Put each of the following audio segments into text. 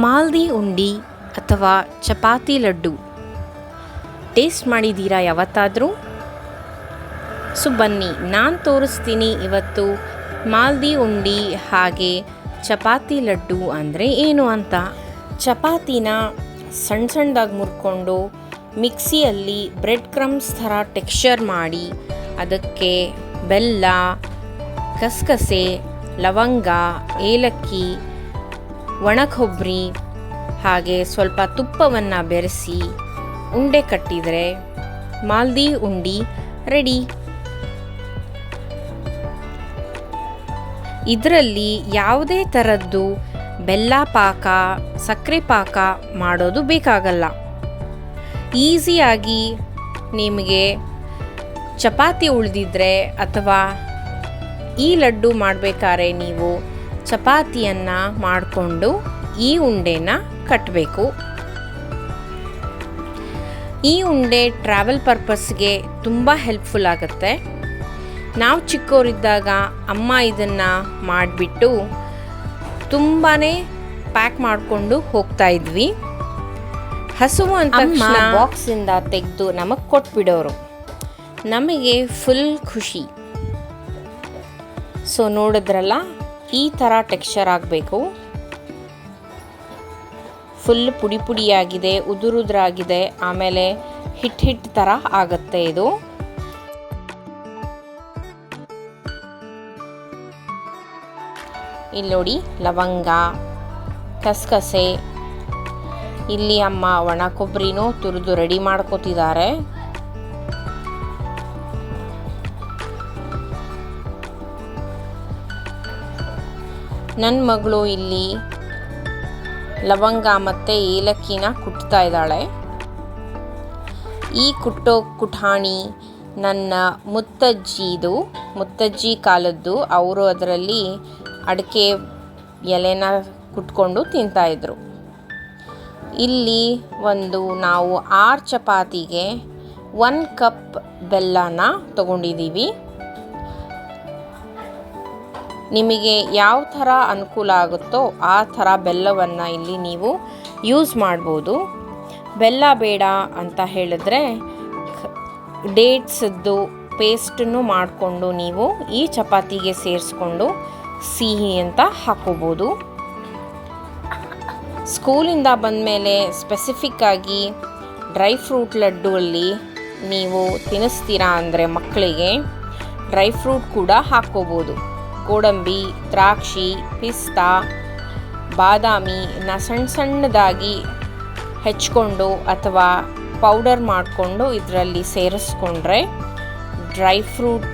ಮಾಲ್ದಿ ಉಂಡಿ ಅಥವಾ ಚಪಾತಿ ಲಡ್ಡು ಟೇಸ್ಟ್ ಮಾಡಿದ್ದೀರಾ ಯಾವತ್ತಾದರೂ? ಸೊ ಬನ್ನಿ, ನಾನು ತೋರಿಸ್ತೀನಿ ಇವತ್ತು ಮಾಲ್ದಿ ಉಂಡಿ ಹಾಗೆ ಚಪಾತಿ ಲಡ್ಡು ಅಂದರೆ ಏನು ಅಂತ. ಚಪಾತಿನ ಸಣ್ಣ ಸಣ್ಣದಾಗಿ ಮುರ್ಕೊಂಡು ಮಿಕ್ಸಿಯಲ್ಲಿ ಬ್ರೆಡ್ ಕ್ರಮ್ಸ್ ಥರ ಟೆಕ್ಸ್ಚರ್ ಮಾಡಿ ಅದಕ್ಕೆ ಬೆಲ್ಲ, ಕಸಕಸೆ, ಲವಂಗ, ಏಲಕ್ಕಿ, ಒಣ ಕೊಬ್ಬರಿ ಹಾಗೆ ಸ್ವಲ್ಪ ತುಪ್ಪವನ್ನು ಬೆರೆಸಿ ಉಂಡೆ ಕಟ್ಟಿದರೆ ಮಾಲ್ದಿ ಉಂಡಿ ರೆಡಿ. ಇದರಲ್ಲಿ ಯಾವುದೇ ಥರದ್ದು ಬೆಲ್ಲ ಪಾಕ, ಸಕ್ಕರೆ ಪಾಕ ಮಾಡೋದು ಬೇಕಾಗಲ್ಲ. ಈಸಿಯಾಗಿ ನಿಮಗೆ ಚಪಾತಿ ಉಳಿದಿದ್ರೆ ಅಥವಾ ಈ ಲಡ್ಡು ಮಾಡಬೇಕಾದ್ರೆ ನೀವು ಚಪಾತಿಯನ್ನು ಮಾಡಿಕೊಂಡು ಈ ಉಂಡೆನ ಕಟ್ಟಬೇಕು. ಈ ಉಂಡೆ ಟ್ರಾವೆಲ್ ಪರ್ಪಸ್ಗೆ ತುಂಬ ಹೆಲ್ಪ್ಫುಲ್ ಆಗುತ್ತೆ. ನಾವು ಚಿಕ್ಕವರಿದ್ದಾಗ ಅಮ್ಮ ಇದನ್ನು ಮಾಡಿಬಿಟ್ಟು ತುಂಬಾ ಪ್ಯಾಕ್ ಮಾಡಿಕೊಂಡು ಹೋಗ್ತಾ ಇದ್ವಿ. ಹಸುವು ಅಂತ ಬಾಕ್ಸಿಂದ ತೆಗೆದು ನಮಗೆ ಕೊಟ್ಬಿಡೋರು. ನಮಗೆ ಫುಲ್ ಖುಷಿ. ಸೊ ನೋಡಿದ್ರಲ್ಲ, ಈ ಥರ ಟೆಕ್ಸ್ಚರ್ ಆಗಬೇಕು. ಫುಲ್ ಪುಡಿ ಪುಡಿಯಾಗಿದೆ, ಉದುರುದ್ರಾಗಿದೆ, ಆಮೇಲೆ ಹಿಟ್ಟು ಥರ ಆಗುತ್ತೆ ಇದು. ಇಲ್ಲಿ ನೋಡಿ, ಲವಂಗ, ಕಸಕಸೆ, ಇಲ್ಲಿ ಅಮ್ಮ ಒಣ ಕೊಬ್ಬರಿನೂ ತುರಿದು ರೆಡಿ ಮಾಡ್ಕೋತಿದ್ದಾರೆ. ನನ್ನ ಮಗಳು ಇಲ್ಲಿ ಲವಂಗ ಮತ್ತು ಏಲಕ್ಕಿನ ಕುಟ್ತಾ ಇದ್ದಾಳೆ. ಈ ಕುಟ್ಟೋ ಕುಠಾಣಿ ನನ್ನ ಮುತ್ತಜ್ಜಿ ಕಾಲದ್ದು. ಅವರು ಅದರಲ್ಲಿ ಅಡಿಕೆ ಎಲೆನ ಕುಟ್ಕೊಂಡು ತಿಂತಾಯಿದ್ರು. ಇಲ್ಲಿ ನಾವು 6 ಚಪಾತಿಗೆ 1 ಕಪ್ ಬೆಲ್ಲನ ತಗೊಂಡಿದ್ದೀವಿ. ನಿಮಗೆ ಯಾವ ಥರ ಅನುಕೂಲ ಆಗುತ್ತೋ ಆ ಥರ ಬೆಲ್ಲವನ್ನು ಇಲ್ಲಿ ನೀವು ಯೂಸ್ ಮಾಡ್ಬೋದು. ಬೆಲ್ಲ ಬೇಡ ಅಂತ ಹೇಳಿದ್ರೆ ಡೇಟ್ಸದ್ದು ಪೇಸ್ಟನ್ನು ಮಾಡಿಕೊಂಡು ನೀವು ಈ ಚಪಾತಿಗೆ ಸೇರಿಸ್ಕೊಂಡು ಸಿಹಿ ಅಂತ ಹಾಕೋಬೋದು. ಸ್ಕೂಲಿಂದ ಬಂದಮೇಲೆ ಸ್ಪೆಸಿಫಿಕ್ಕಾಗಿ ಡ್ರೈ ಫ್ರೂಟ್ ಲಡ್ಡುವಲ್ಲಿ ನೀವು ತಿನ್ನಿಸ್ತೀರಾ ಅಂದರೆ ಮಕ್ಕಳಿಗೆ ಡ್ರೈ ಫ್ರೂಟ್ ಕೂಡ ಹಾಕ್ಕೋಬೋದು. ಗೋಡಂಬಿ, ದ್ರಾಕ್ಷಿ, ಪಿಸ್ತಾ, ಬಾದಾಮಿನ ಸಣ್ಣದಾಗಿ ಹೆಚ್ಕೊಂಡು ಅಥವಾ ಪೌಡರ್ ಮಾಡಿಕೊಂಡು ಇದರಲ್ಲಿ ಸೇರಿಸ್ಕೊಂಡ್ರೆ ಡ್ರೈ ಫ್ರೂಟ್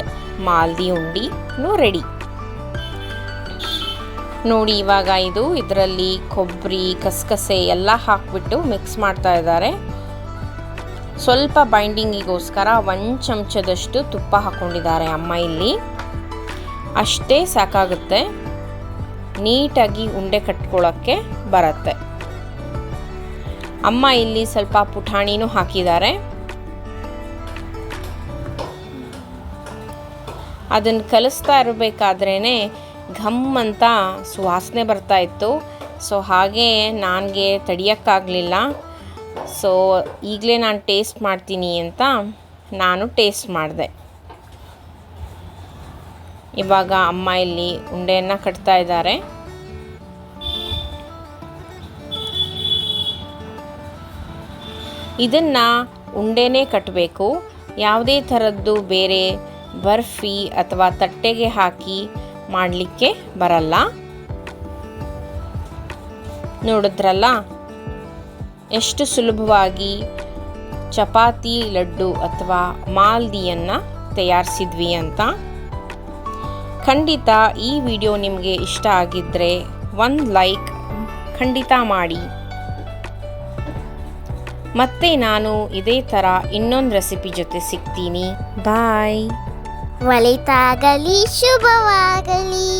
ಮಾಲ್ದಿ ಉಂಡಿನೂ ರೆಡಿ. ನೋಡಿ, ಇವಾಗ ಇದರಲ್ಲಿ ಕೊಬ್ಬರಿ, ಕಸಕಸೆ ಎಲ್ಲ ಹಾಕಿಬಿಟ್ಟು ಮಿಕ್ಸ್ ಮಾಡ್ತಾ ಇದ್ದಾರೆ. ಸ್ವಲ್ಪ ಬೈಂಡಿಂಗಿಗೋಸ್ಕರ 1 ಚಮಚದಷ್ಟು ತುಪ್ಪ ಹಾಕ್ಕೊಂಡಿದ್ದಾರೆ ಅಮ್ಮ ಇಲ್ಲಿ. ಅಷ್ಟೇ ಸಾಕಾಗುತ್ತೆ, ನೀಟಾಗಿ ಉಂಡೆ ಕಟ್ಕೊಳ್ಳೋಕ್ಕೆ ಬರುತ್ತೆ. ಅಮ್ಮ ಇಲ್ಲಿ ಸ್ವಲ್ಪ ಪುಟಾಣಿನೂ ಹಾಕಿದ್ದಾರೆ. ಅದನ್ನು ಕಲಿಸ್ತಾ ಇರಬೇಕಾದ್ರೇ ಘಮ್ ಅಂತ ಸುವಾಸನೆ ಬರ್ತಾ ಇತ್ತು. ಸೊ ಹಾಗೆ ನನಗೆ ತಡಿಯೋಕ್ಕಾಗಲಿಲ್ಲ. ಸೊ ಈಗಲೇ ನಾನು ಟೇಸ್ಟ್ ಮಾಡ್ತೀನಿ ಅಂತ ನಾನು ಟೇಸ್ಟ್ ಮಾಡಿದೆ. ಇವಾಗ ಅಮ್ಮ ಇಲ್ಲಿ ಉಂಡೆಯನ್ನು ಕಟ್ತಾ ಇದ್ದಾರೆ. ಇದನ್ನು ಉಂಡೆನೇ ಕಟ್ಟಬೇಕು. ಯಾವುದೇ ಥರದ್ದು ಬೇರೆ ಬರ್ಫಿ ಅಥವಾ ತಟ್ಟೆಗೆ ಹಾಕಿ ಮಾಡಲಿಕ್ಕೆ ಬರಲ್ಲ. ನೋಡಿದ್ರಲ್ಲ ಎಷ್ಟು ಸುಲಭವಾಗಿ ಚಪಾತಿ ಲಡ್ಡು ಅಥವಾ ಮಾಲ್ದಿಯನ್ನು ತಯಾರಿಸಿದ್ವಿ ಅಂತ. ಖಂಡಿತ ಈ ವಿಡಿಯೋ ನಿಮಗೆ ಇಷ್ಟ ಆಗಿದ್ದರೆ 1 ಲೈಕ್ ಖಂಡಿತ ಮಾಡಿ. ಮತ್ತೆ ನಾನು ಇದೇ ಥರ ಇನ್ನೊಂದು ರೆಸಿಪಿ ಜೊತೆ ಸಿಗ್ತೀನಿ. ಬಾಯ್. ಒಳಿತಾಗಲಿ, ಶುಭವಾಗಲಿ.